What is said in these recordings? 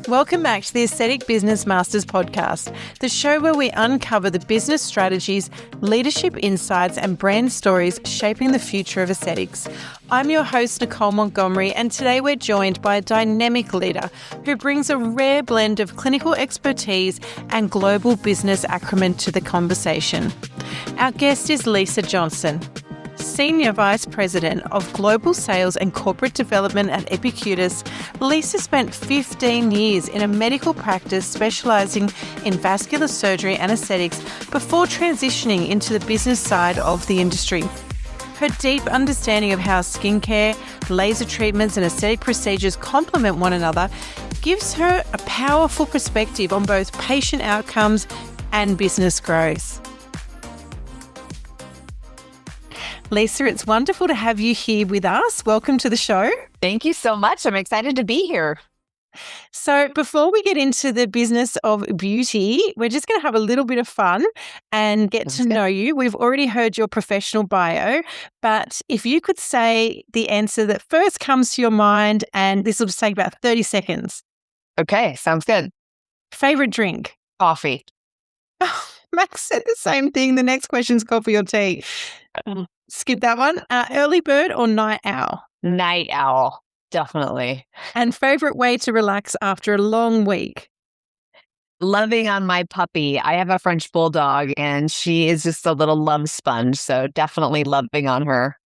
Welcome back to the Aesthetic Business Masters podcast, the show where we uncover the business strategies, leadership insights, and brand stories shaping the future of aesthetics. I'm your host, Nicole Montgomery, and today we're joined by a dynamic leader who brings a rare blend of clinical expertise and global business acumen to the conversation. Our guest is Lisa Johnson, Senior Vice President of Global Sales and Corporate Development at Epicutis. Lisa spent 15 years in a medical practice specialising in vascular surgery and aesthetics before transitioning into the business side of the industry. Her deep understanding of how skincare, laser treatments and aesthetic procedures complement one another gives her a powerful perspective on both patient outcomes and business growth. Lisa, it's wonderful to have you here with us. Welcome to the show. Thank you so much. I'm excited to be here. So before we get into the business of beauty, we're just going to have a little bit of fun and get to know you. We've already heard your professional bio, but if you could say the answer that first comes to your mind, and this will just take about 30 seconds. Okay, sounds good. Favorite drink? Coffee. Max said the same thing. The next question's coffee or tea. Skip that one. Early bird or night owl? Night owl, definitely. And favorite way to relax after a long week? Loving on my puppy. I have a French bulldog and she is just a little love sponge. So definitely loving on her.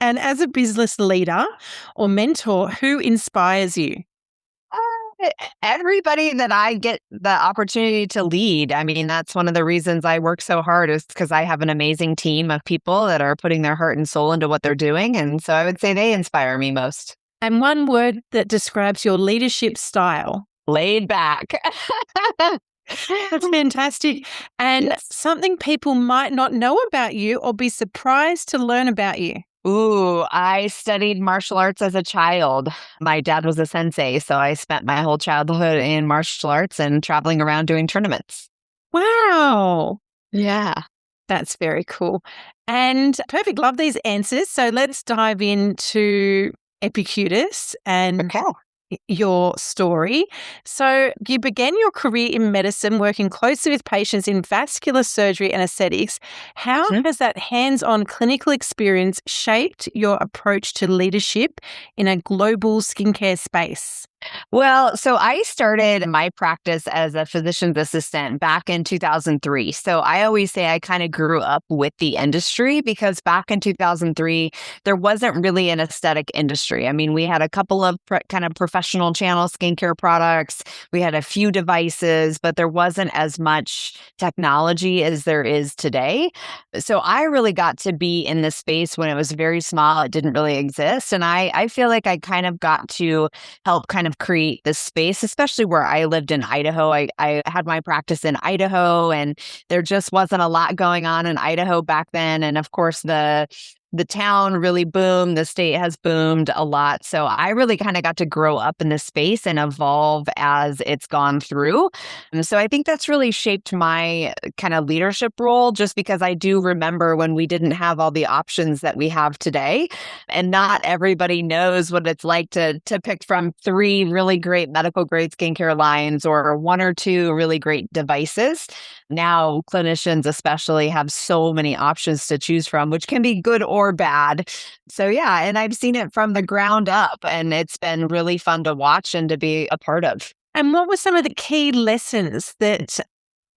And as a business leader or mentor, who inspires you? Everybody that I get the opportunity to lead. I mean, that's one of the reasons I work so hard is because I have an amazing team of people that are putting their heart and soul into what they're doing. And so I would say they inspire me most. And one word that describes your leadership style? Laid back. That's fantastic. And something people might not know about you or be surprised to learn about you. Ooh, I studied martial arts as a child. My dad was a sensei, so I spent my whole childhood in martial arts and traveling around doing tournaments. Wow. Yeah. That's very cool. And perfect. Love these answers. So let's dive into Epicutus and your story. So you began your career in medicine, working closely with patients in vascular surgery and aesthetics. How has that hands-on clinical experience shaped your approach to leadership in a global skincare space? Well, so I started my practice as a physician's assistant back in 2003. So I always say I kind of grew up with the industry because back in 2003, there wasn't really an aesthetic industry. I mean, we had a couple of kind of professional channel skincare products. We had a few devices, but there wasn't as much technology as there is today. So I really got to be in this space when it was very small. It didn't really exist. And I feel like I kind of got to help kind of create this space, especially where I lived in Idaho. I had my practice in Idaho and there just wasn't a lot going on in Idaho back then. And of course, the town really boomed. The state has boomed a lot. So I really kind of got to grow up in this space and evolve as it's gone through. And so I think that's really shaped my kind of leadership role, just because I do remember when we didn't have all the options that we have today. And not everybody knows what it's like to pick from 3 really great medical grade skincare lines or 1 or 2 really great devices. Now, clinicians especially have so many options to choose from, which can be good or bad. So yeah, and I've seen it from the ground up and it's been really fun to watch and to be a part of. And what were some of the key lessons that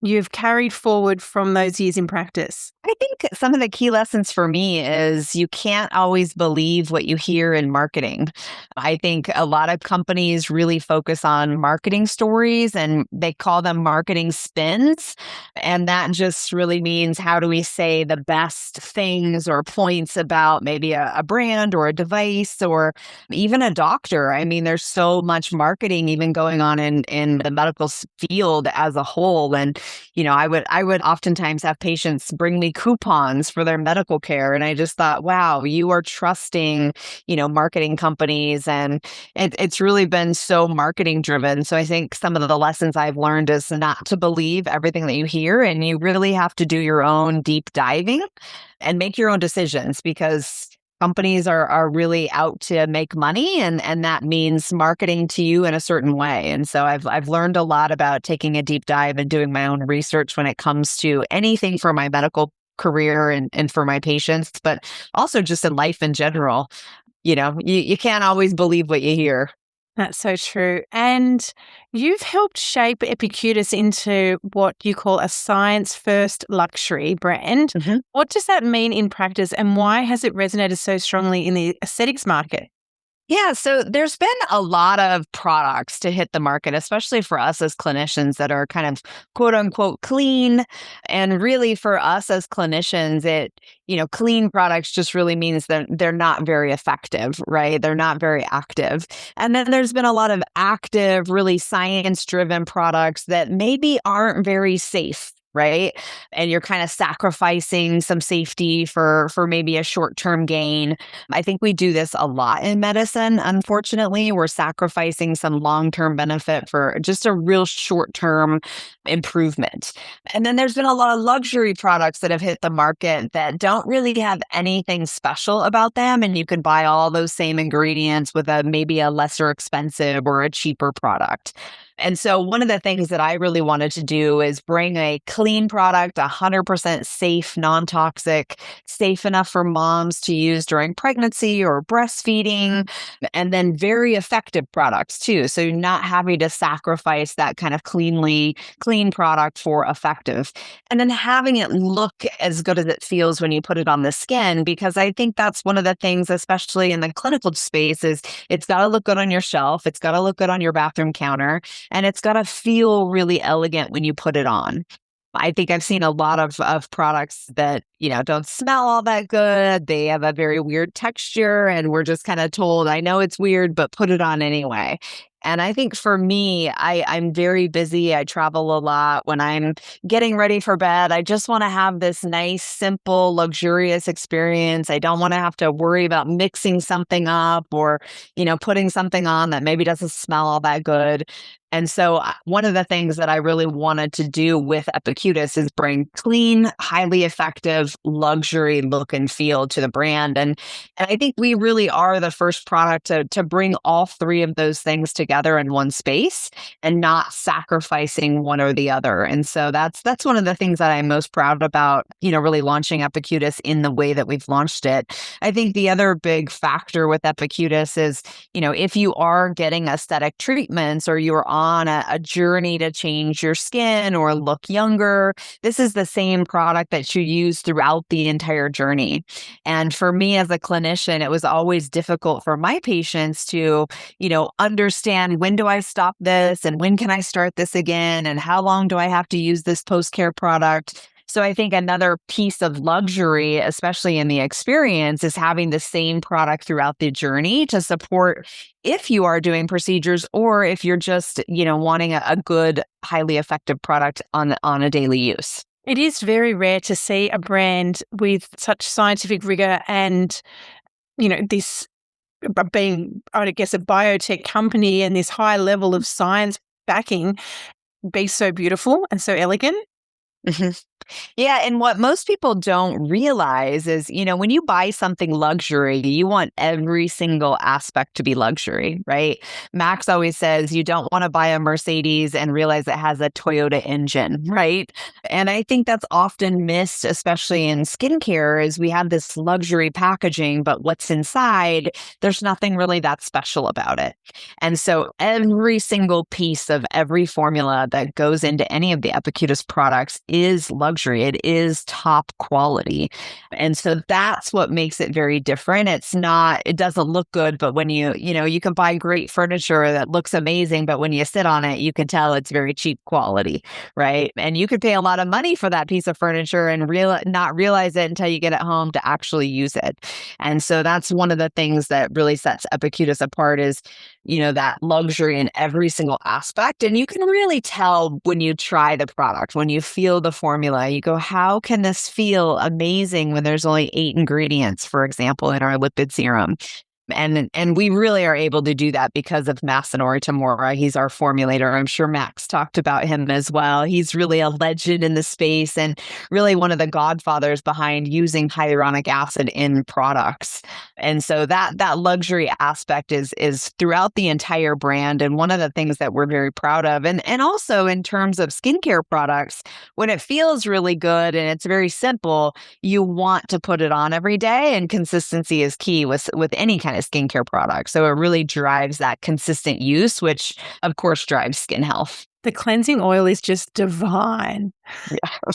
you've carried forward from those years in practice? I think some of the key lessons for me is you can't always believe what you hear in marketing. I think a lot of companies really focus on marketing stories and they call them marketing spins. And that just really means how do we say the best things or points about maybe a brand or a device or even a doctor. I mean, there's so much marketing even going on in the medical field as a whole. And, you know, I would oftentimes have patients bring me coupons for their medical care. And I just thought, wow, you are trusting, marketing companies. And it's really been so marketing driven. So I think some of the lessons I've learned is not to believe everything that you hear. And you really have to do your own deep diving and make your own decisions, because companies are really out to make money, and that means marketing to you in a certain way. And so I've learned a lot about taking a deep dive and doing my own research when it comes to anything for my medical career and for my patients, but also just in life in general. You can't always believe what you hear. That's so true. And you've helped shape Epicutis into what you call a science-first luxury brand. Mhm. What does that mean in practice, and why has it resonated so strongly in the aesthetics market? Yeah, so there's been a lot of products to hit the market, especially for us as clinicians that are kind of quote unquote clean. And really for us as clinicians, clean products just really means that they're not very effective, right? They're not very active. And then there's been a lot of active, really science-driven products that maybe aren't very safe. Right. And you're kind of sacrificing some safety for maybe a short-term gain. I think we do this a lot in medicine. Unfortunately, we're sacrificing some long-term benefit for just a real short-term improvement. And then there's been a lot of luxury products that have hit the market that don't really have anything special about them. And you can buy all those same ingredients with maybe a lesser expensive or a cheaper product. And so one of the things that I really wanted to do is bring a clean product, 100% safe, non-toxic, safe enough for moms to use during pregnancy or breastfeeding, and then very effective products too. So you're not having to sacrifice that kind of clean product for effective. And then having it look as good as it feels when you put it on the skin, because I think that's one of the things, especially in the clinical space, is it's got to look good on your shelf. It's got to look good on your bathroom counter. And it's got to feel really elegant when you put it on. I think I've seen a lot of products that, don't smell all that good. They have a very weird texture, and we're just kind of told, I know it's weird, but put it on anyway. And I think for me, I'm very busy. I travel a lot. When I'm getting ready for bed, I just want to have this nice, simple, luxurious experience. I don't want to have to worry about mixing something up or, putting something on that maybe doesn't smell all that good. And so one of the things that I really wanted to do with Epicutis is bring clean, highly effective, luxury look and feel to the brand. And I think we really are the first product to bring all three of those things together in one space and not sacrificing one or the other. And so that's one of the things that I'm most proud about, really launching Epicutis in the way that we've launched it. I think the other big factor with Epicutis is, if you are getting aesthetic treatments or you're on a journey to change your skin or look younger, this is the same product that you use throughout the entire journey. And for me as a clinician, it was always difficult for my patients to, understand, when do I stop this and when can I start this again? And how long do I have to use this post-care product? So I think another piece of luxury, especially in the experience, is having the same product throughout the journey to support if you are doing procedures or if you're just, wanting a good, highly effective product on a daily use. It is very rare to see a brand with such scientific rigor and, this being, I guess, a biotech company and this high level of science backing be so beautiful and so elegant. Mhm. Yeah. And what most people don't realize is, when you buy something luxury, you want every single aspect to be luxury, right? Max always says you don't want to buy a Mercedes and realize it has a Toyota engine, right? And I think that's often missed, especially in skincare, is we have this luxury packaging, but what's inside, there's nothing really that special about it. And so every single piece of every formula that goes into any of the Epicutis products is luxury. It is top quality. And so that's what makes it very different. It doesn't look good, but when you can buy great furniture that looks amazing, but when you sit on it, you can tell it's very cheap quality, right? And you could pay a lot of money for that piece of furniture and not realize it until you get it home to actually use it. And so that's one of the things that really sets Epicutis apart is, that luxury in every single aspect. And you can really tell when you try the product, when you feel the formula, you go, how can this feel amazing when there's only 8 ingredients, for example, in our lipid serum? And we really are able to do that because of Masanori Tamura. He's our formulator. I'm sure Max talked about him as well. He's really a legend in the space and really one of the godfathers behind using hyaluronic acid in products. And so that luxury aspect is throughout the entire brand, and one of the things that we're very proud of. And also in terms of skincare products, when it feels really good and it's very simple, you want to put it on every day, and consistency is key with any kind of skincare product. So it really drives that consistent use, which of course drives skin health. The cleansing oil is just divine. Yeah.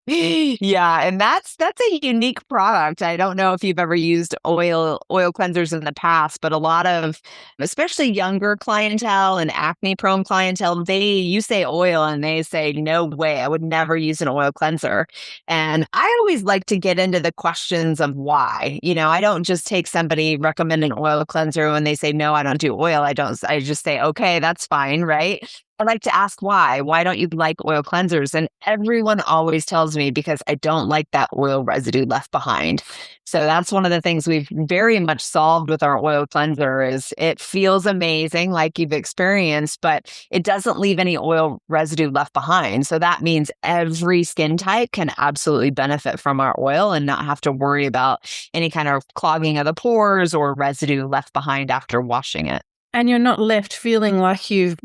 Yeah, and that's a unique product. I don't know if you've ever used oil cleansers in the past, but a lot of, especially younger clientele and acne prone clientele, you say oil and they say, no way, I would never use an oil cleanser. And I always like to get into the questions of why. I don't just take somebody recommend an oil cleanser when they say, no, I don't do oil. I just say, okay, that's fine, right? I like to ask why. Why don't you like oil cleansers? And everyone always tells me because I don't like that oil residue left behind. So that's one of the things we've very much solved with our oil cleanser is it feels amazing like you've experienced, but it doesn't leave any oil residue left behind. So that means every skin type can absolutely benefit from our oil and not have to worry about any kind of clogging of the pores or residue left behind after washing it. And you're not left feeling like you've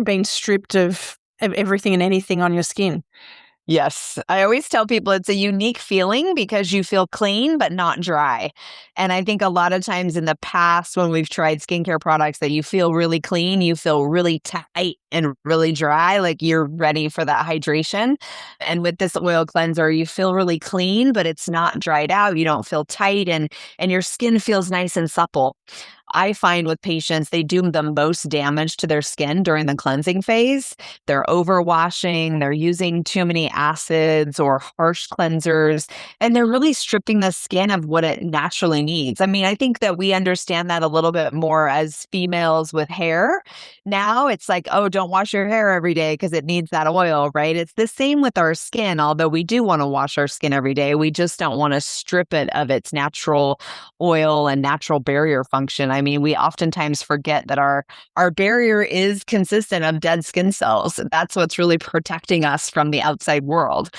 been stripped of everything and anything on your skin. Yes. I always tell people it's a unique feeling because you feel clean, but not dry. And I think a lot of times in the past, when we've tried skincare products that you feel really clean, you feel really tight and really dry, like you're ready for that hydration. And with this oil cleanser, you feel really clean, but it's not dried out. You don't feel tight and your skin feels nice and supple. I find with patients, they do the most damage to their skin during the cleansing phase. They're overwashing, they're using too many acids or harsh cleansers, and they're really stripping the skin of what it naturally needs. I mean, I think that we understand that a little bit more as females with hair. Now it's like, oh, don't wash your hair every day because it needs that oil, right? It's the same with our skin. Although we do want to wash our skin every day, we just don't want to strip it of its natural oil and natural barrier function. I mean, we oftentimes forget that our barrier is consistent of dead skin cells. That's what's really protecting us from the outside world.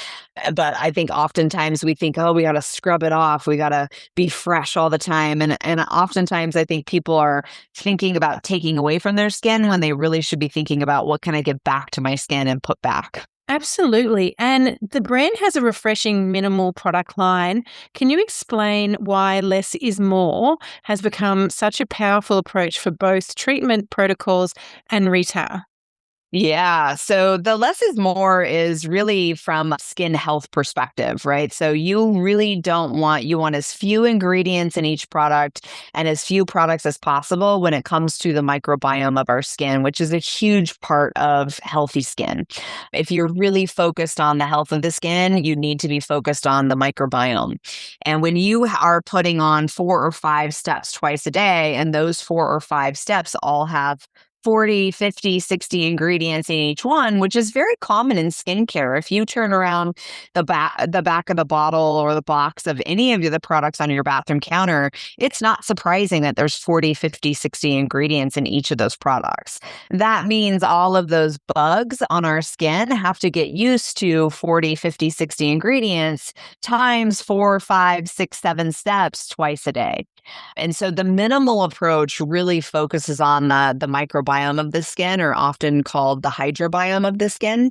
But I think oftentimes we think, oh, we got to scrub it off. We got to be fresh all the time. And oftentimes I think people are thinking about taking away from their skin when they really should be thinking about what can I give back to my skin and put back. Absolutely. And the brand has a refreshing minimal product line. Can you explain why less is more has become such a powerful approach for both treatment protocols and retail? Yeah. So the less is more is really from a skin health perspective, right? So you want as few ingredients in each product and as few products as possible when it comes to the microbiome of our skin, which is a huge part of healthy skin. If you're really focused on the health of the skin, you need to be focused on the microbiome. And when you are putting on 4 or 5 steps twice a day, and those 4 or 5 steps all have 40, 50, 60 ingredients in each one, which is very common in skincare. If you turn around the back of the bottle or the box of any of the products on your bathroom counter, it's not surprising that there's 40, 50, 60 ingredients in each of those products. That means all of those bugs on our skin have to get used to 40, 50, 60 ingredients times 4, 5, 6, 7 steps twice a day. And so the minimal approach really focuses on the microbiome of the skin, or often called the hydrobiome of the skin.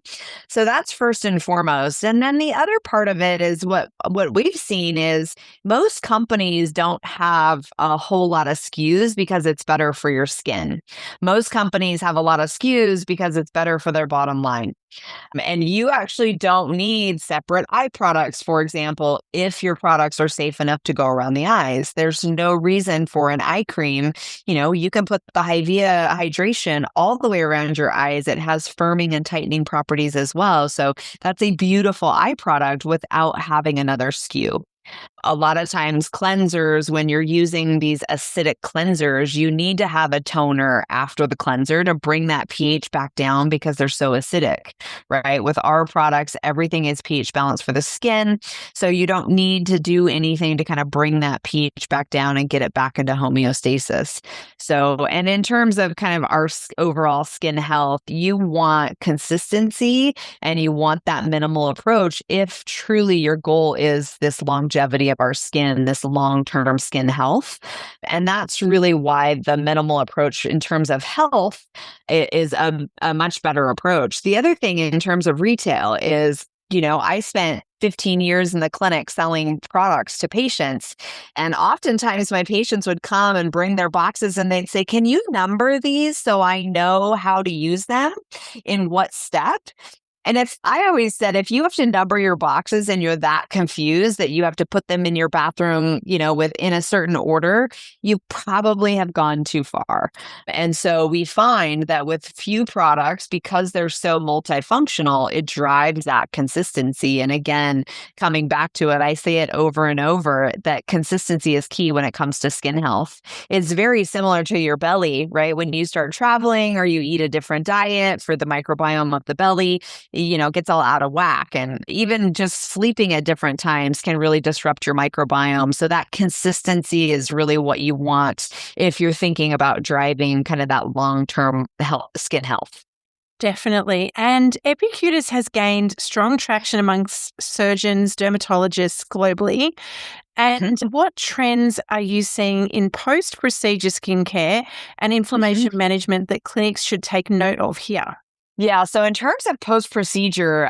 So that's first and foremost. And then the other part of it is what we've seen is most companies don't have a whole lot of SKUs because it's better for your skin. Most companies have a lot of SKUs because it's better for their bottom line. And you actually don't need separate eye products, for example, if your products are safe enough to go around the eyes. There's no reason for an eye cream. You can put the Hivia hydration all the way around your eyes. It has firming and tightening properties as well. So that's a beautiful eye product without having another SKU. a lot of times cleansers, when you're using these acidic cleansers, you need to have a toner after the cleanser to bring that pH back down because they're so acidic, right? With our products, everything is pH balanced for the skin. So you don't need to do anything to kind of bring that pH back down and get it back into homeostasis. So, and in terms of kind of our overall skin health, you want consistency and you want that minimal approach if truly your goal is this longevity of our skin, this long-term skin health. And that's really why the minimal approach in terms of health is a much better approach. The other thing in terms of retail is, I spent 15 years in the clinic selling products to patients. And oftentimes my patients would come and bring their boxes and they'd say, "Can you number these so I know how to use them in what step?" And I always said, if you have to number your boxes and you're that confused that you have to put them in your bathroom, within a certain order, you probably have gone too far. And so we find that with few products, because they're so multifunctional, it drives that consistency. And again, coming back to it, I say it over and over that consistency is key when it comes to skin health. It's very similar to your belly, right? When you start traveling or you eat a different diet for the microbiome of the belly, gets all out of whack. And even just sleeping at different times can really disrupt your microbiome. So that consistency is really what you want if you're thinking about driving kind of that long-term skin health. Definitely. And Epicutis has gained strong traction amongst surgeons, dermatologists globally. And what trends are you seeing in post-procedure skincare and inflammation management that clinics should take note of here? Yeah. So in terms of post-procedure,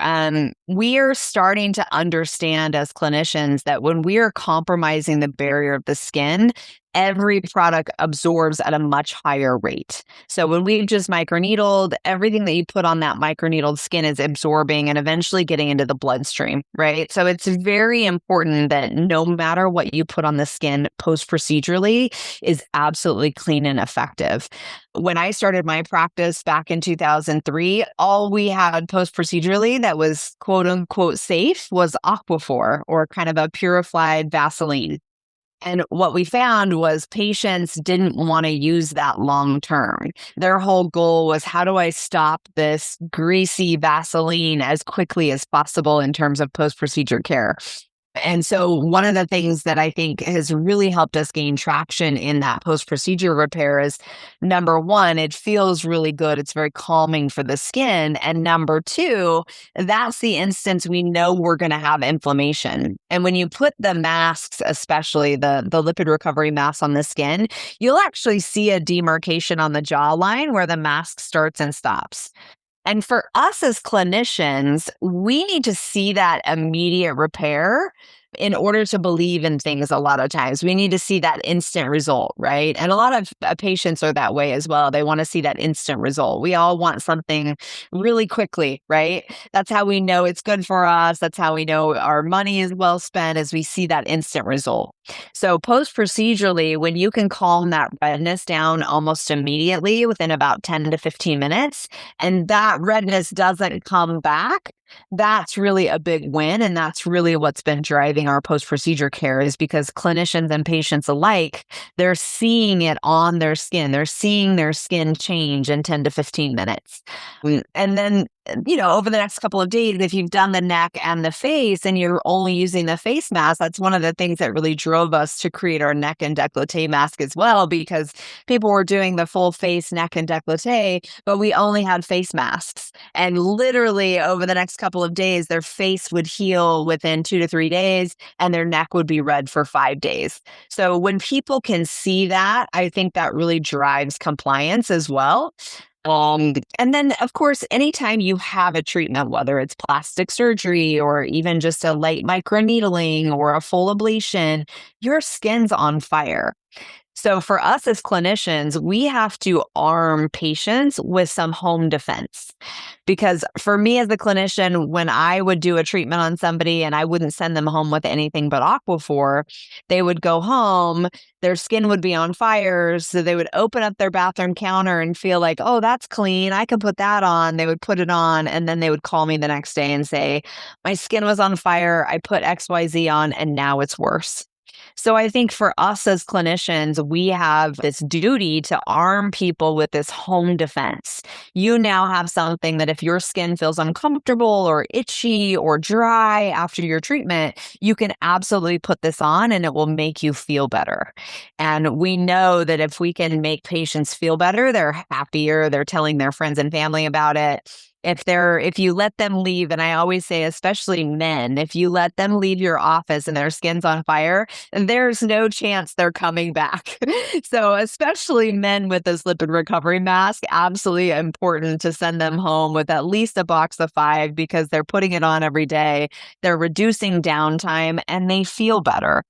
we are starting to understand as clinicians that when we are compromising the barrier of the skin, every product absorbs at a much higher rate. So when we've just microneedled, everything that you put on that microneedled skin is absorbing and eventually getting into the bloodstream, right? So it's very important that no matter what you put on the skin post-procedurally is absolutely clean and effective. When I started my practice back in 2003, all we had post-procedurally that was quote unquote safe was Aquaphor, or kind of a purified Vaseline. And what we found was patients didn't want to use that long term. Their whole goal was, how do I stop this greasy Vaseline as quickly as possible in terms of post-procedure care? And so one of the things that I think has really helped us gain traction in that post-procedure repair is, number one, it feels really good. It's very calming for the skin. And number two, that's the instance we know we're going to have inflammation. And when you put the masks, especially the lipid recovery masks on the skin, you'll actually see a demarcation on the jawline where the mask starts and stops. And for us as clinicians, we need to see that immediate repair in order to believe in things. A lot of times we need to see that instant result, right? And a lot of patients are that way as well. They want to see that instant result. We all want something really quickly, right? That's how we know it's good for us. That's how we know our money is well spent, as we see that instant result. So post-procedurally, when you can calm that redness down almost immediately within about 10 to 15 minutes, and that redness doesn't come back, that's really a big win. And that's really what's been driving our post-procedure care, is because clinicians and patients alike, they're seeing it on their skin. They're seeing their skin change in 10 to 15 minutes. And then, over the next couple of days, if you've done the neck and the face and you're only using the face mask, that's one of the things that really drove us to create our neck and décolleté mask as well, because people were doing the full face, neck, and décolleté, but we only had face masks. And literally over the next couple of days, their face would heal within 2 to 3 days and their neck would be red for 5 days. So when people can see that, I think that really drives compliance as well. And then, of course, anytime you have a treatment, whether it's plastic surgery or even just a light microneedling or a full ablation, your skin's on fire. So for us as clinicians, we have to arm patients with some home defense. Because for me as a clinician, when I would do a treatment on somebody and I wouldn't send them home with anything but Aquaphor, they would go home, their skin would be on fire. So they would open up their bathroom counter and feel like, oh, that's clean. I can put that on. They would put it on. And then they would call me the next day and say, my skin was on fire. I put XYZ on and now it's worse. So I think for us as clinicians, we have this duty to arm people with this home defense. You now have something that if your skin feels uncomfortable or itchy or dry after your treatment, you can absolutely put this on and it will make you feel better. And we know that if we can make patients feel better, they're happier, they're telling their friends and family about it. If you let them leave, and I always say, especially men, if you let them leave your office and their skin's on fire, there's no chance they're coming back. So especially men with this lipid recovery mask, absolutely important to send them home with at least a box of 5 because they're putting it on every day. They're reducing downtime and they feel better.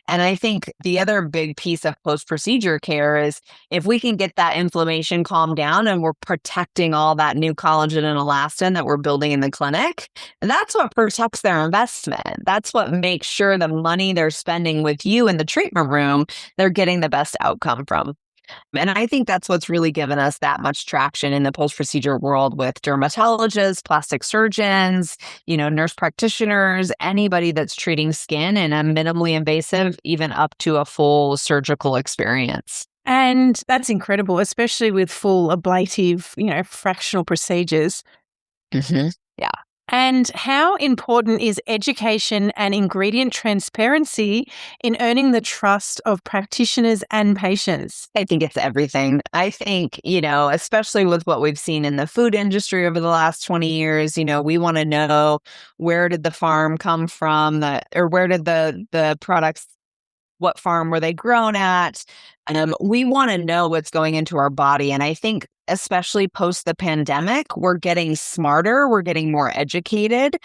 And I think the other big piece of post-procedure care is if we can get that inflammation calmed down and we're protecting all that new collagen and elastin that we're building in the clinic, and that's what protects their investment. That's what makes sure the money they're spending with you in the treatment room, they're getting the best outcome from. And I think that's what's really given us that much traction in the post-procedure world with dermatologists, plastic surgeons, nurse practitioners, anybody that's treating skin in a minimally invasive, even up to a full surgical experience. And that's incredible, especially with full ablative, fractional procedures. Mm-hmm. Yeah. And how important is education and ingredient transparency in earning the trust of practitioners and patients? I think it's everything. I think, especially with what we've seen in the food industry over the last 20 years, we want to know where did the farm come from, or where did the products, what farm were they grown at? We want to know what's going into our body. And I think especially post the pandemic, we're getting smarter, we're getting more educated.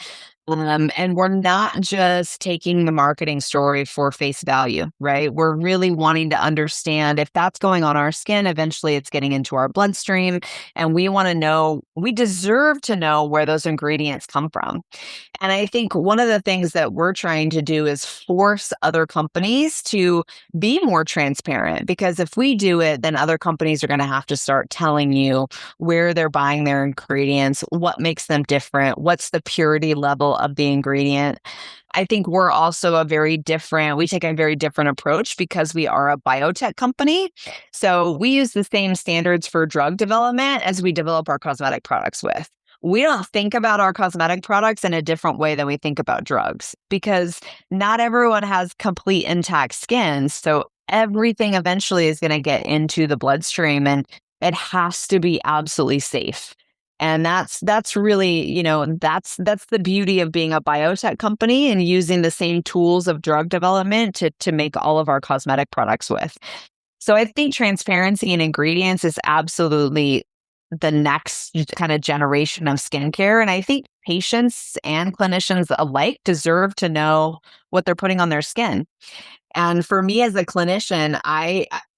And we're not just taking the marketing story for face value, right? We're really wanting to understand if that's going on our skin, eventually it's getting into our bloodstream. And we want to know, we deserve to know where those ingredients come from. And I think one of the things that we're trying to do is force other companies to be more transparent, because if we do it, then other companies are going to have to start telling you where they're buying their ingredients, what makes them different, what's the purity level of the ingredient. I think we're also we take a very different approach because we are a biotech company. So we use the same standards for drug development as we develop our cosmetic products with. We don't think about our cosmetic products in a different way than we think about drugs, because not everyone has complete intact skin. So everything eventually is going to get into the bloodstream and it has to be absolutely safe. And that's really, that's the beauty of being a biotech company and using the same tools of drug development to make all of our cosmetic products with. So I think transparency in ingredients is absolutely the next kind of generation of skincare. And I think patients and clinicians alike deserve to know what they're putting on their skin. And for me as a clinician,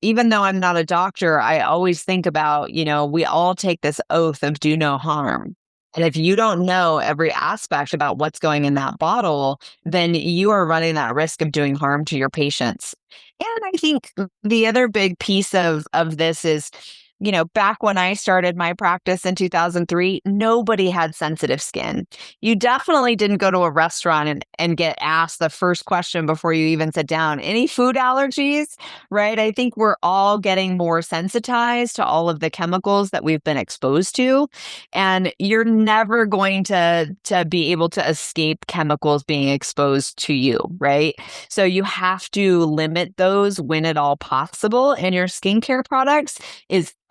even though I'm not a doctor, I always think about, we all take this oath of do no harm. And if you don't know every aspect about what's going in that bottle, then you are running that risk of doing harm to your patients. And I think the other big piece of this is, back when I started my practice in 2003, nobody had sensitive skin. You definitely didn't go to a restaurant and get asked the first question before you even sit down, any food allergies, right? I think we're all getting more sensitized to all of the chemicals that we've been exposed to. And you're never going to be able to escape chemicals being exposed to you, right? So you have to limit those when at all possible. And your skincare products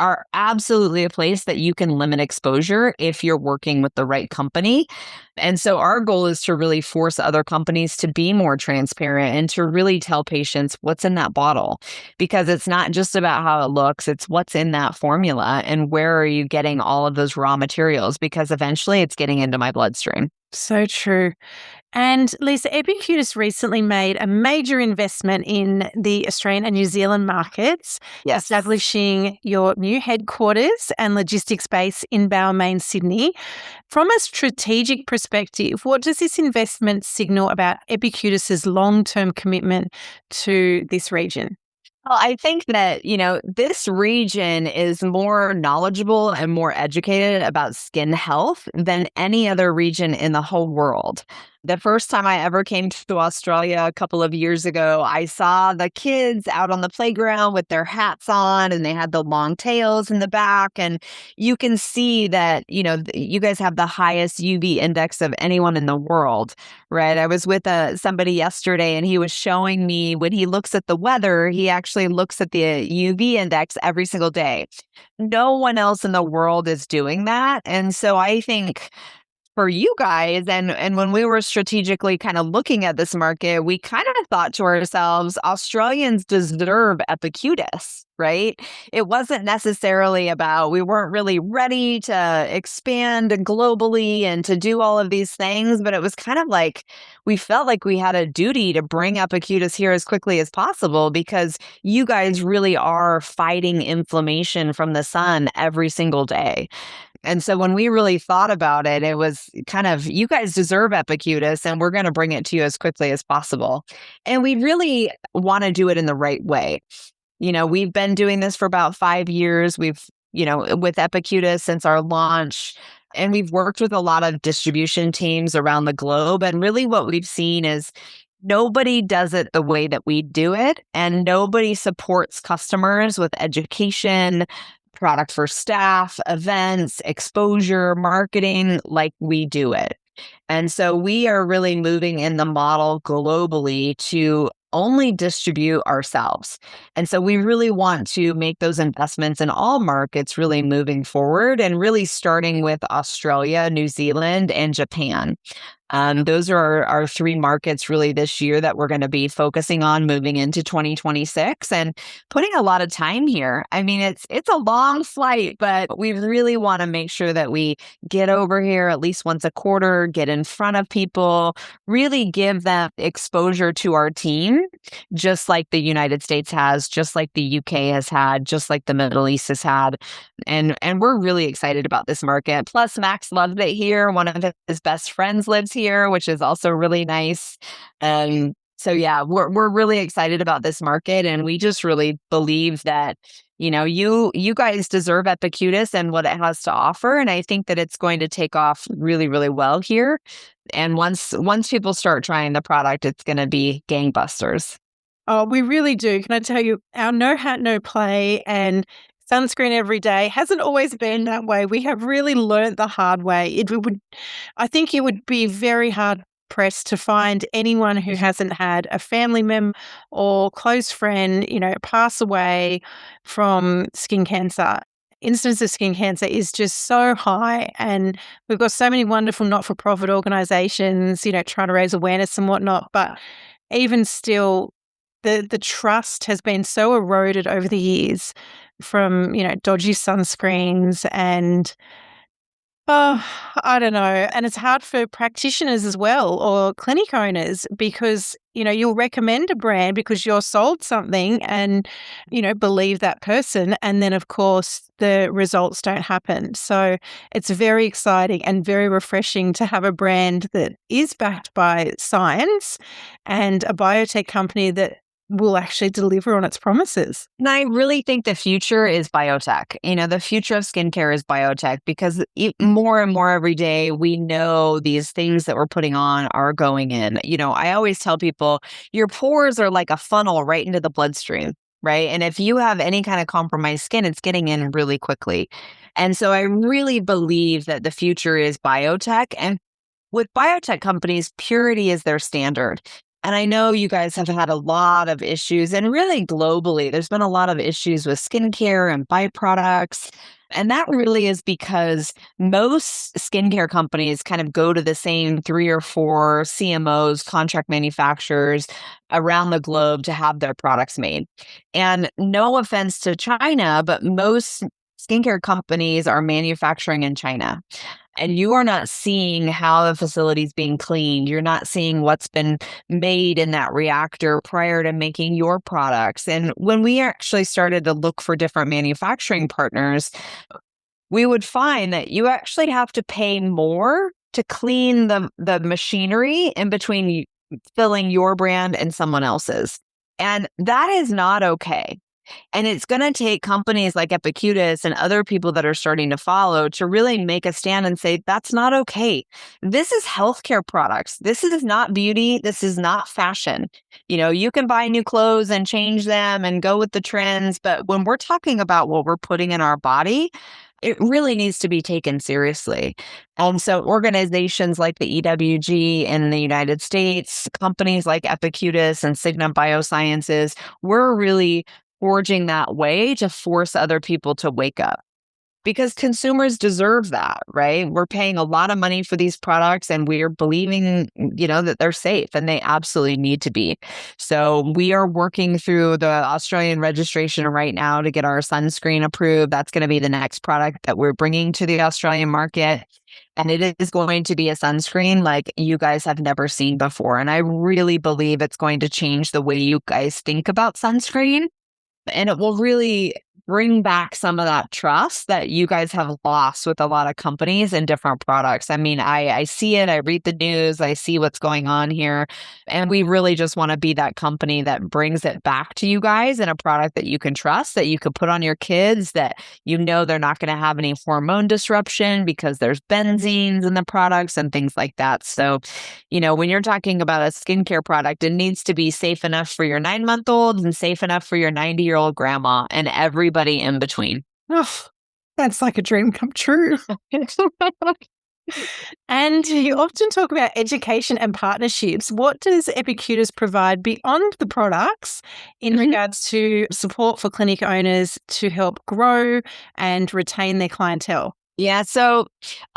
are absolutely a place that you can limit exposure if you're working with the right company. And so our goal is to really force other companies to be more transparent and to really tell patients what's in that bottle, because it's not just about how it looks, it's what's in that formula and where are you getting all of those raw materials, because eventually it's getting into my bloodstream. So true. And Lisa, Epicutis recently made a major investment in the Australian and New Zealand markets, Yes. establishing your new headquarters and logistics base in Balmain, Sydney. From a strategic perspective, what does this investment signal about Epicutis's long-term commitment to this region? Well, I think that, this region is more knowledgeable and more educated about skin health than any other region in the whole world. The first time I ever came to Australia a couple of years ago, I saw the kids out on the playground with their hats on and they had the long tails in the back. And you can see that, you guys have the highest UV index of anyone in the world, right? I was with somebody yesterday and he was showing me when he looks at the weather, he actually looks at the UV index every single day. No one else in the world is doing that. And so I think for you guys, and when we were strategically kind of looking at this market, we kind of thought to ourselves, Australians deserve Epicutis, right? It wasn't necessarily about, we weren't really ready to expand globally and to do all of these things, but it was kind of like, we felt like we had a duty to bring Epicutis here as quickly as possible because you guys really are fighting inflammation from the sun every single day. And so when we really thought about it, it was kind of, you guys deserve Epicutis and we're going to bring it to you as quickly as possible. And we really want to do it in the right way. We've been doing this for about 5 years. We've, with Epicutis since our launch, and we've worked with a lot of distribution teams around the globe. And really what we've seen is nobody does it the way that we do it. And nobody supports customers with education, product for staff, events, exposure, marketing like we do it. And so we are really moving in the model globally to only distribute ourselves. And so we really want to make those investments in all markets really moving forward and really starting with Australia, New Zealand, and Japan. Those are our 3 markets really this year that we're going to be focusing on moving into 2026 and putting a lot of time here. I mean, it's a long flight, but we really want to make sure that we get over here at least once a quarter, get in front of people, really give them exposure to our team, just like the United States has, just like the UK has had, just like the Middle East has had. And we're really excited about this market. Plus, Max loves it here. One of his best friends lives here, which is also really nice. So yeah, we're really excited about this market, and we just really believe that you guys deserve Epicutis and what it has to offer, and I think that it's going to take off really, really well here. And once people start trying the product, it's going to be gangbusters. Oh, we really do. Can I tell you, our no hat, no play and sunscreen every day hasn't always been that way. We have really learnt the hard way. I think it would be very hard pressed to find anyone who hasn't had a family member or close friend, pass away from skin cancer. Incidence of skin cancer is just so high, and we've got so many wonderful not-for-profit organizations, trying to raise awareness and whatnot. But even still, the trust has been so eroded over the years from, dodgy sunscreens and, I don't know. And it's hard for practitioners as well, or clinic owners, because, you'll recommend a brand because you're sold something and, believe that person. And then, of course, the results don't happen. So it's very exciting and very refreshing to have a brand that is backed by science and a biotech company that will actually deliver on its promises. And I really think the future is biotech. The future of skincare is biotech because more and more every day, we know these things that we're putting on are going in. I always tell people your pores are like a funnel right into the bloodstream, right? And if you have any kind of compromised skin, it's getting in really quickly. And so I really believe that the future is biotech. And with biotech companies, purity is their standard. And I know you guys have had a lot of issues, and really globally, there's been a lot of issues with skincare and byproducts. And that really is because most skincare companies kind of go to the same 3 or 4 CMOs, contract manufacturers around the globe to have their products made. And no offense to China, but most skincare companies are manufacturing in China. and you are not seeing how the facility is being cleaned. You're not seeing what's been made in that reactor prior to making your products. And when we actually started to look for different manufacturing partners, we would find that you actually have to pay more to clean the machinery in between filling your brand and someone else's. And that is not okay. And it's going to take companies like Epicutis and other people that are starting to follow to really make a stand and say, that's not okay. This is healthcare products. This is not beauty. This is not fashion. You can buy new clothes and change them and go with the trends. But when we're talking about what we're putting in our body, it really needs to be taken seriously. And so organizations like the EWG in the United States, companies like Epicutis and Cigna Biosciences, we're really forging that way to force other people to wake up. Because consumers deserve that, right? We're paying a lot of money for these products and we're believing, that they're safe, and they absolutely need to be. So we are working through the Australian registration right now to get our sunscreen approved. That's going to be the next product that we're bringing to the Australian market. And it is going to be a sunscreen like you guys have never seen before. And I really believe it's going to change the way you guys think about sunscreen. And it will really bring back some of that trust that you guys have lost with a lot of companies and different products. I mean, I see it, I read the news, I see what's going on here. And we really just want to be that company that brings it back to you guys in a product that you can trust, that you could put on your kids, that they're not going to have any hormone disruption because there's benzenes in the products and things like that. So, when you're talking about a skincare product, it needs to be safe enough for your 9-month-old and safe enough for your 90-year-old grandma and everybody in between. Oh, that's like a dream come true. And you often talk about education and partnerships. What does Epicutis provide beyond the products in regards to support for clinic owners to help grow and retain their clientele? Yeah. So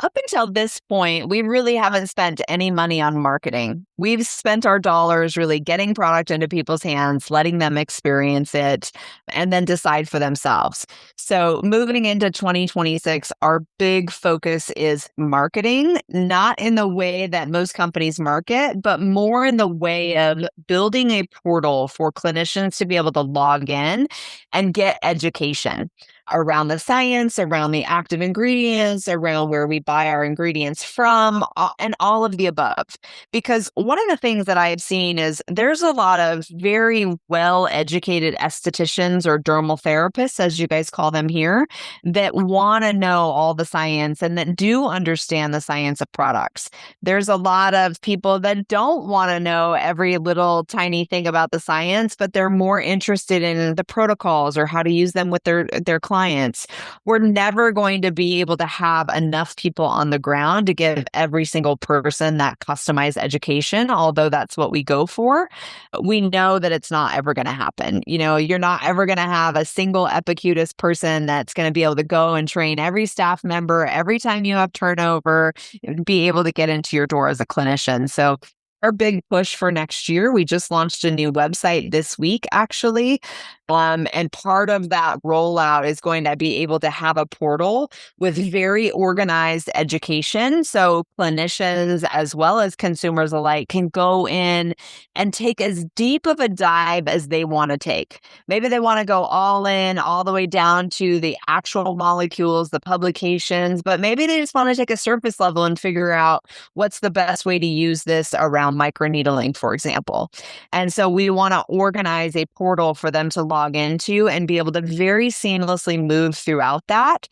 up until this point, we really haven't spent any money on marketing. We've spent our dollars really getting product into people's hands, letting them experience it, and then decide for themselves. So moving into 2026, our big focus is marketing, not in the way that most companies market, but more in the way of building a portal for clinicians to be able to log in and get education around the science, around the active ingredients, around where we buy our ingredients from, and all of the above. Because one of the things that I have seen is there's a lot of very well-educated estheticians or dermal therapists, as you guys call them here, that want to know all the science and that do understand the science of products. There's a lot of people that don't want to know every little tiny thing about the science, but they're more interested in the protocols or how to use them with their clients. We're never going to be able to have enough people on the ground to give every single person that customized education, although that's what we go for. We know that it's not ever going to happen. You're not ever going to have a single Epicutis person that's going to be able to go and train every staff member every time you have turnover, be able to get into your door as a clinician. So our big push for next year, we just launched a new website this week, actually. And part of that rollout is going to be able to have a portal with very organized education. So clinicians as well as consumers alike can go in and take as deep of a dive as they want to take. Maybe they want to go all in, all the way down to the actual molecules, the publications, but maybe they just want to take a surface level and figure out what's the best way to use this around microneedling, for example. And so we want to organize a portal for them to log into and be able to very seamlessly move throughout that.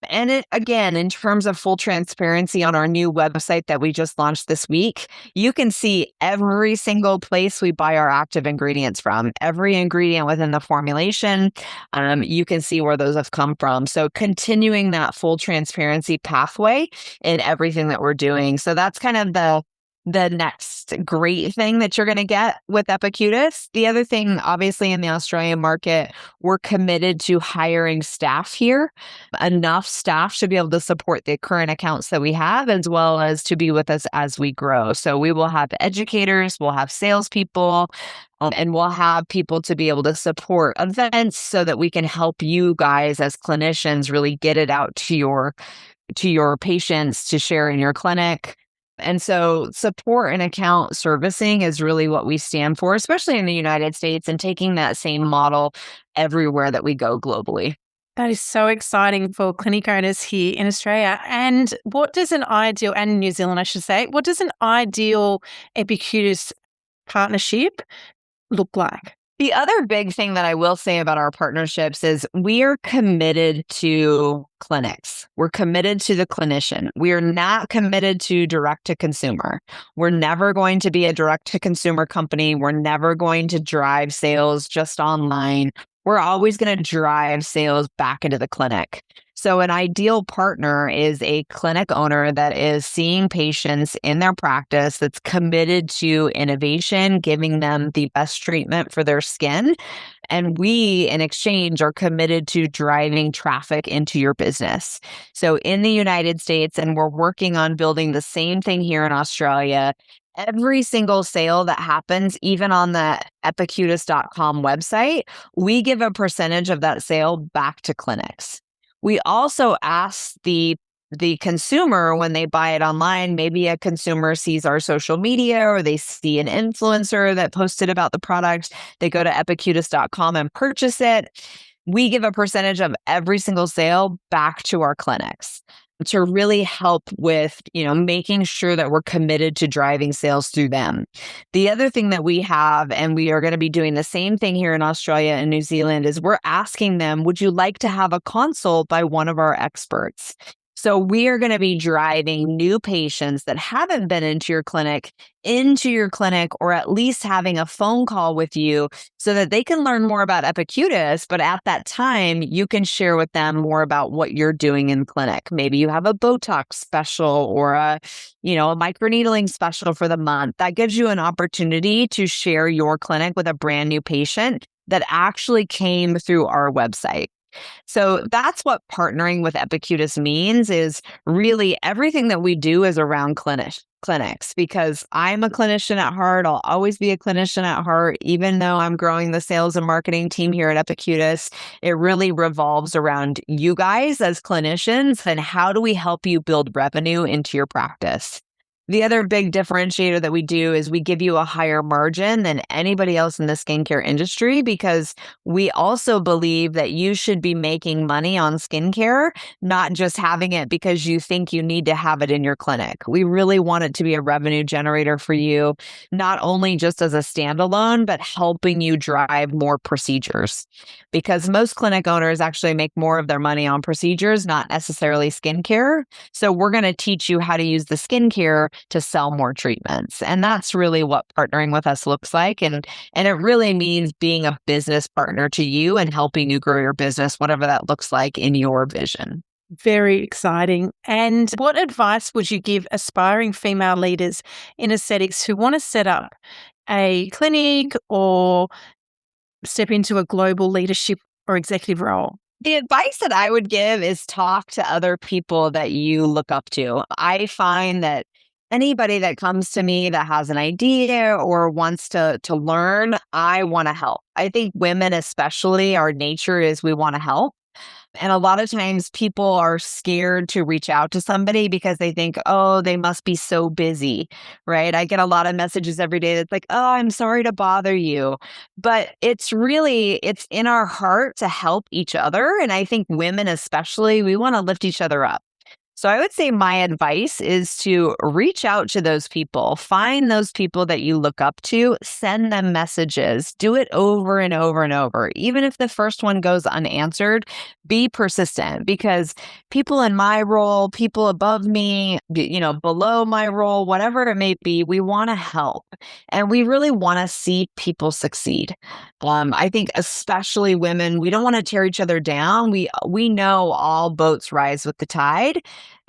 And it, again, in terms of full transparency on our new website that we just launched this week, you can see every single place we buy our active ingredients from, every ingredient within the formulation. You can see where those have come from. So continuing that full transparency pathway in everything that we're doing. So that's kind of the next great thing that you're going to get with Epicutis. The other thing, obviously, in the Australian market, we're committed to hiring staff here, enough staff to be able to support the current accounts that we have, as well as to be with us as we grow. So we will have educators, we'll have salespeople, and we'll have people to be able to support events so that we can help you guys as clinicians really get it out to your to your patients to share in your clinic. And so support and account servicing is really what we stand for, especially in the United States, and taking that same model everywhere that we go globally. That is so exciting for clinic owners here in Australia. And what does an ideal, and New Zealand, I should say, what does an ideal Epicutis partnership look like? The other big thing that I will say about our partnerships is we are committed to clinics. We're committed to the clinician. We are not committed to direct to consumer. We're never going to be a direct to consumer company. We're never going to drive sales just online. We're always going to drive sales back into the clinic. So an ideal partner is a clinic owner that is seeing patients in their practice, that's committed to innovation, giving them the best treatment for their skin. And we, in exchange, are committed to driving traffic into your business. So in the United States, and we're working on building the same thing here in Australia, every single sale that happens, even on the epicutis.com website, we give a percentage of that sale back to clinics. We also ask the consumer when they buy it online, maybe a consumer sees our social media or they see an influencer that posted about the product, they go to epicutis.com and purchase it. We give a percentage of every single sale back to our clinics to really help with, making sure that we're committed to driving sales through them. The other thing that we have, and we are going to be doing the same thing here in Australia and New Zealand, is we're asking them, would you like to have a consult by one of our experts? So we are going to be driving new patients that haven't been into your clinic, or at least having a phone call with you so that they can learn more about Epicutis. But at that time, you can share with them more about what you're doing in clinic. Maybe you have a Botox special or a microneedling special for the month. That gives you an opportunity to share your clinic with a brand new patient that actually came through our website. So that's what partnering with Epicutis means, is really everything that we do is around clinics, because I'm a clinician at heart. I'll always be a clinician at heart, even though I'm growing the sales and marketing team here at Epicutis. It really revolves around you guys as clinicians and how do we help you build revenue into your practice. The other big differentiator that we do is we give you a higher margin than anybody else in the skincare industry, because we also believe that you should be making money on skincare, not just having it because you think you need to have it in your clinic. We really want it to be a revenue generator for you, not only just as a standalone, but helping you drive more procedures. Because most clinic owners actually make more of their money on procedures, not necessarily skincare. So we're going to teach you how to use the skincare to sell more treatments. And that's really what partnering with us looks like. And it really means being a business partner to you and helping you grow your business, whatever that looks like in your vision. Very exciting. And what advice would you give aspiring female leaders in aesthetics who want to set up a clinic or step into a global leadership or executive role? The advice that I would give is talk to other people that you look up to. I find that anybody that comes to me that has an idea or wants to learn, I want to help. I think women especially, our nature is we want to help. And a lot of times people are scared to reach out to somebody because they think, oh, they must be so busy, right? I get a lot of messages every day that's like, oh, I'm sorry to bother you. But it's in our heart to help each other. And I think women especially, we want to lift each other up. So I would say my advice is to reach out to those people, find those people that you look up to, send them messages, do it over and over and over. Even if the first one goes unanswered, be persistent, because people in my role, people above me, below my role, whatever it may be, we want to help and we really want to see people succeed. I think especially women, we don't want to tear each other down. We know all boats rise with the tide.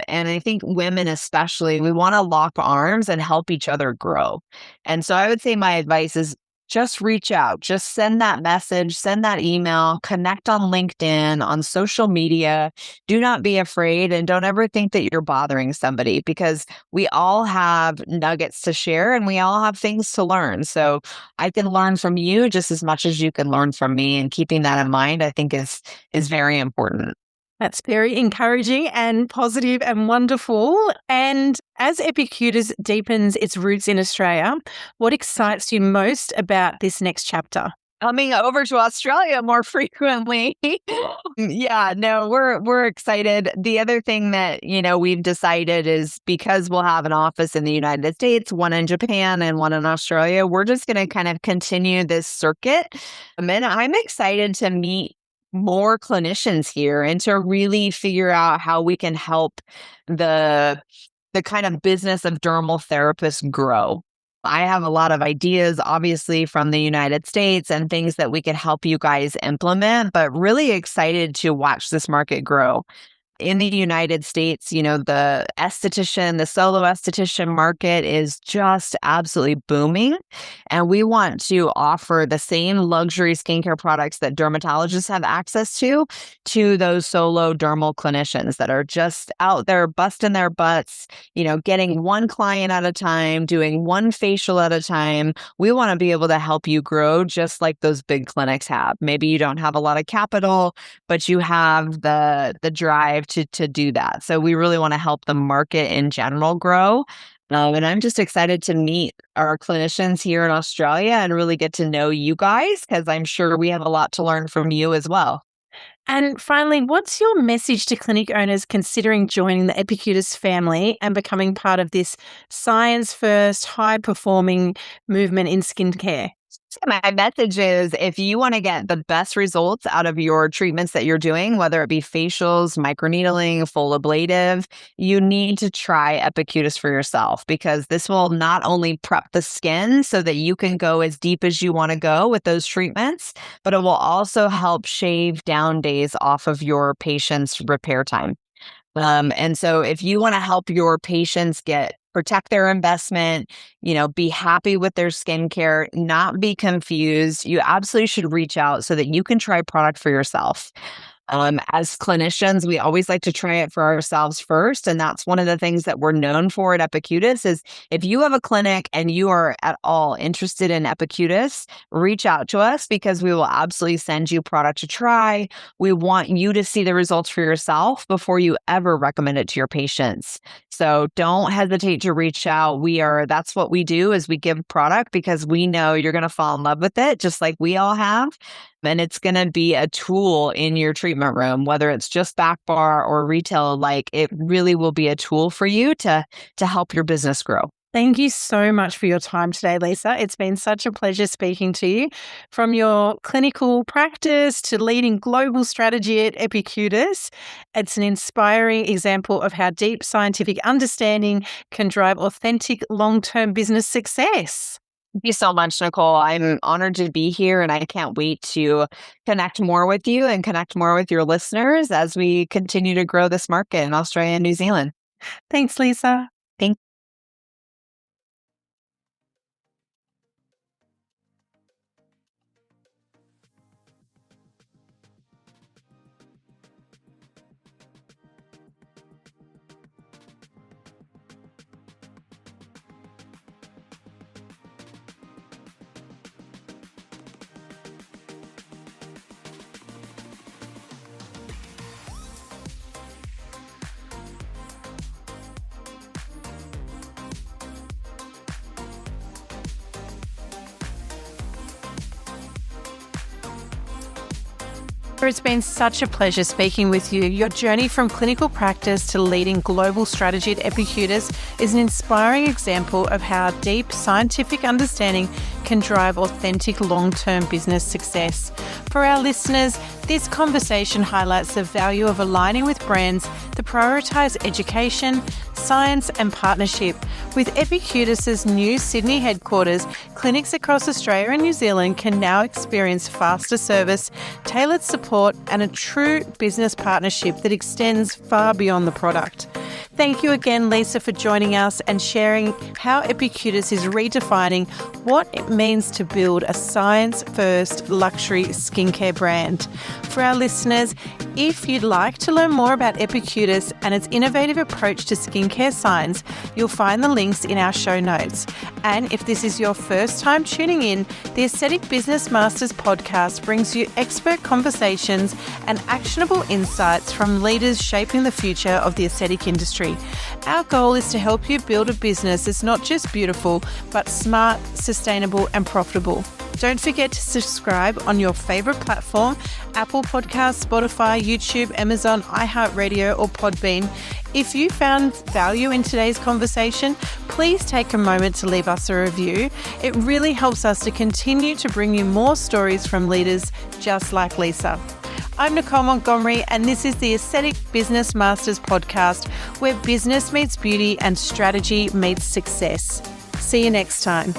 And I think women especially, we want to lock arms and help each other grow. And so I would say my advice is just reach out, just send that message, send that email, connect on LinkedIn, on social media. Do not be afraid and don't ever think that you're bothering somebody, because we all have nuggets to share and we all have things to learn. So I can learn from you just as much as you can learn from me, and keeping that in mind, I think is very important. That's very encouraging and positive and wonderful. And as Epicutis deepens its roots in Australia, what excites you most about this next chapter? Coming over to Australia more frequently. Yeah, no, we're excited. The other thing that, we've decided is because we'll have an office in the United States, one in Japan and one in Australia, we're just going to kind of continue this circuit. And I'm excited to meet more clinicians here and to really figure out how we can help the kind of business of dermal therapists grow. I have a lot of ideas, obviously, from the United States and things that we can help you guys implement, but really excited to watch this market grow. In the United States, the solo esthetician market is just absolutely booming. And we want to offer the same luxury skincare products that dermatologists have access to those solo dermal clinicians that are just out there busting their butts, getting one client at a time, doing one facial at a time. We want to be able to help you grow just like those big clinics have. Maybe you don't have a lot of capital, but you have the drive to do that. So we really want to help the market in general grow. And I'm just excited to meet our clinicians here in Australia and really get to know you guys, because I'm sure we have a lot to learn from you as well. And finally, what's your message to clinic owners considering joining the Epicutis family and becoming part of this science-first, high-performing movement in skincare? So my message is, if you want to get the best results out of your treatments that you're doing, whether it be facials, microneedling, full ablative, you need to try Epicutis for yourself, because this will not only prep the skin so that you can go as deep as you want to go with those treatments, but it will also help shave down days off of your patient's repair time. And so if you want to help your patients protect their investment, be happy with their skincare, not be confused, you absolutely should reach out so that you can try product for yourself. As clinicians, we always like to try it for ourselves first. And that's one of the things that we're known for at Epicutis is if you have a clinic and you are at all interested in Epicutis, reach out to us, because we will absolutely send you product to try. We want you to see the results for yourself before you ever recommend it to your patients. So don't hesitate to reach out. That's what we do, is we give product because we know you're going to fall in love with it, just like we all have. And it's going to be a tool in your treatment room, whether it's just back bar or retail. It really will be a tool for you to help your business grow. Thank you so much for your time today, Lisa. It's been such a pleasure speaking to you. From your clinical practice to leading global strategy at Epicutis, it's an inspiring example of how deep scientific understanding can drive authentic long-term business success. Thank you so much, Nicole. I'm honored to be here, and I can't wait to connect more with you and connect more with your listeners as we continue to grow this market in Australia and New Zealand. Thanks, Lisa. Thank you. It's been such a pleasure speaking with you. Your journey from clinical practice to leading global strategy at Epicutis is an inspiring example of how deep scientific understanding can drive authentic long-term business success. For our listeners, this conversation highlights the value of aligning with brands that prioritize education, science and partnership. With Epicutis' new Sydney headquarters, clinics across Australia and New Zealand can now experience faster service, tailored support and a true business partnership that extends far beyond the product. Thank you again, Lisa, for joining us and sharing how Epicutis is redefining what it means to build a science-first luxury skincare brand. For our listeners, if you'd like to learn more about Epicutis and its innovative approach to skincare science, you'll find the links in our show notes. And if this is your first time tuning in, the Aesthetic Business Masters podcast brings you expert conversations and actionable insights from leaders shaping the future of the aesthetic industry. Our goal is to help you build a business that's not just beautiful, but smart, sustainable, and profitable. Don't forget to subscribe on your favorite platform, Apple Podcasts, Spotify, YouTube, Amazon, iHeartRadio, or Podbean. If you found value in today's conversation, please take a moment to leave us a review. It really helps us to continue to bring you more stories from leaders just like Lisa. I'm Nicole Montgomery, and this is the Aesthetic Business Masters podcast, where business meets beauty and strategy meets success. See you next time.